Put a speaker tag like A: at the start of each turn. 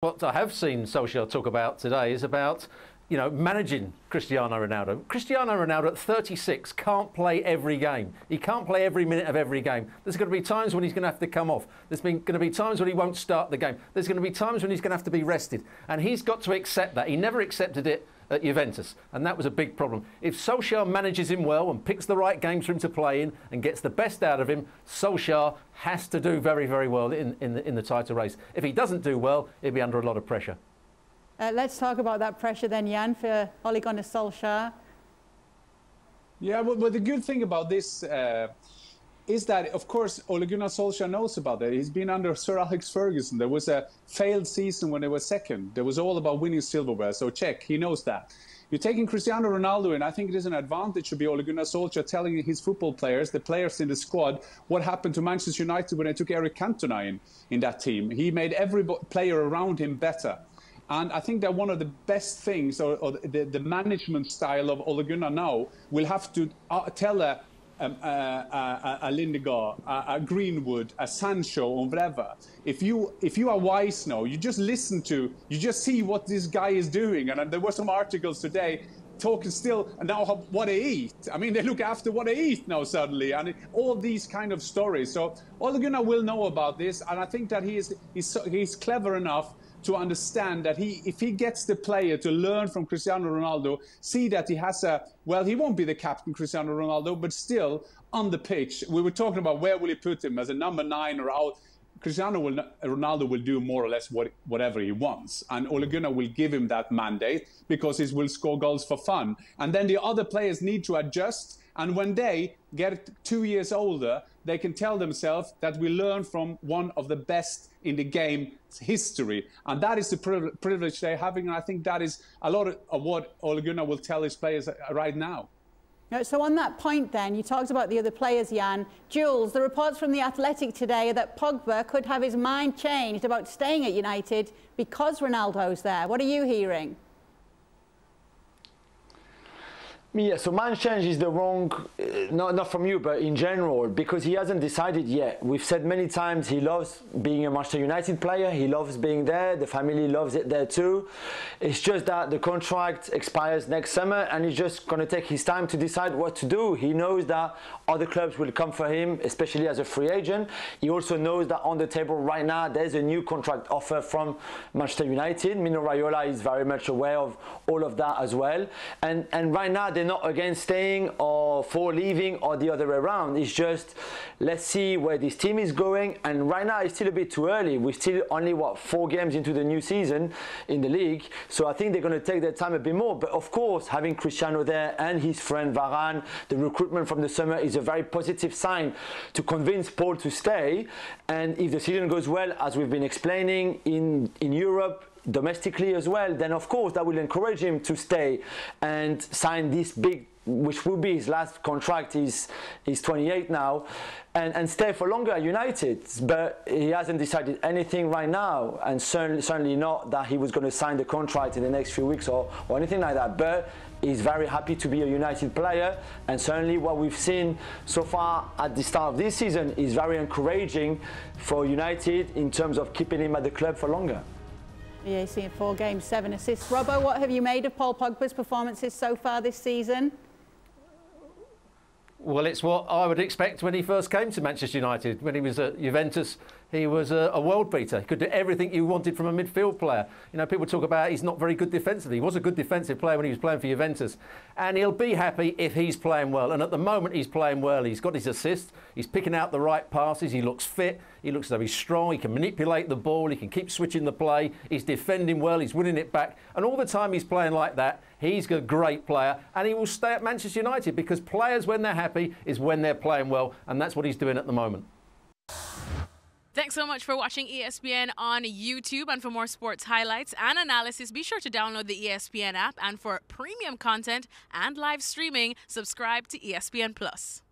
A: What I have seen Solskjaer talk about today is about, managing Cristiano Ronaldo. Cristiano Ronaldo at 36 can't play every game. He can't play every minute of every game. There's going to be times when he's going to have to come off. There's going to be times when he won't start the game. There's going to be times when he's going to have to be rested. And he's got to accept that. He never accepted it at Juventus, and that was a big problem. If Solskjaer manages him well and picks the right games for him to play in and gets the best out of him, Solskjaer has to do very, very well in the title race. If he doesn't do well, he'll be under a lot of pressure.
B: Let's talk about that pressure then, Jan, for Ole Gunnar Solskjaer.
C: Yeah, well, the good thing about this is that, of course, Ole Gunnar Solskjaer knows about it. He's been under Sir Alex Ferguson. There was a failed season when they were second. There was all about winning silverware, so check, he knows that. You're taking Cristiano Ronaldo in. I think it is an advantage to be Ole Gunnar Solskjaer telling his football players, the players in the squad, what happened to Manchester United when they took Eric Cantona in that team. He made every player around him better. And I think that one of the best things, or the management style of Ole Gunnar now, will have to tell a Lindegaard, a Greenwood, a Sancho, or whatever. If you are wise now, you just listen to, you just see what this guy is doing. And there were some articles today talking still now what they eat. I mean, they look after what they eat now suddenly, and all these kind of stories. So Ole Gunnar will know about this, and I think that he's clever enough to understand that if he gets the player to learn from Cristiano Ronaldo, see that he has he won't be the captain, Cristiano Ronaldo, but still on the pitch, we were talking about where will he put him, as a number 9 or out. Ronaldo will do more or less whatever he wants, and Ole Gunnar will give him that mandate because he will score goals for fun. And then the other players need to adjust, and when they get 2 years older, they can tell themselves that we learn from one of the best in the game's history. And that is the privilege they're having, and I think that is a lot of what Ole Gunnar will tell his players right now.
B: So on that point then, you talked about the other players, Jan. Jules, the reports from The Athletic today are that Pogba could have his mind changed about staying at United because Ronaldo's there. What are you hearing?
D: Yeah, so mind change is the wrong, not from you, but in general, because he hasn't decided yet. We've said many times he loves being a Manchester United player, he loves being there, the family loves it there too. It's just that the contract expires next summer and he's just going to take his time to decide what to do. He knows that other clubs will come for him, especially as a free agent. He also knows that on the table right now there's a new contract offer from Manchester United. Mino Raiola is very much aware of all of that as well. And right now they're not against staying or for leaving or the other way around. It's just, let's see where this team is going. And right now it's still a bit too early. We're still only, 4 games into the new season in the league. So I think they're going to take their time a bit more. But of course, having Cristiano there and his friend Varane, the recruitment from the summer is a very positive sign to convince Paul to stay. And if the season goes well, as we've been explaining in Europe, domestically as well, then of course that will encourage him to stay and sign this big, which will be his last contract. He's 28 now, and stay for longer at United. But he hasn't decided anything right now, and certainly not that he was going to sign the contract in the next few weeks or anything like that. But he's very happy to be a United player, and certainly what we've seen so far at the start of this season is very encouraging for United in terms of keeping him at the club for longer.
B: Yeah, he's seen 4 games, 7 assists. Robbo, what have you made of Paul Pogba's performances so far this season?
A: Well, it's what I would expect when he first came to Manchester United. When he was at Juventus, he was a world beater. He could do everything you wanted from a midfield player. People talk about he's not very good defensively. He was a good defensive player when he was playing for Juventus. And he'll be happy if he's playing well. And at the moment, he's playing well. He's got his assists. He's picking out the right passes. He looks fit. He looks as though he's strong. He can manipulate the ball. He can keep switching the play. He's defending well. He's winning it back. And all the time he's playing like that, he's a great player. And he will stay at Manchester United because players, when they're happy, is when they're playing well. And that's what he's doing at the moment.
E: Thanks so much for watching ESPN on YouTube. And for more sports highlights and analysis, be sure to download the ESPN app. And for premium content and live streaming, subscribe to ESPN Plus.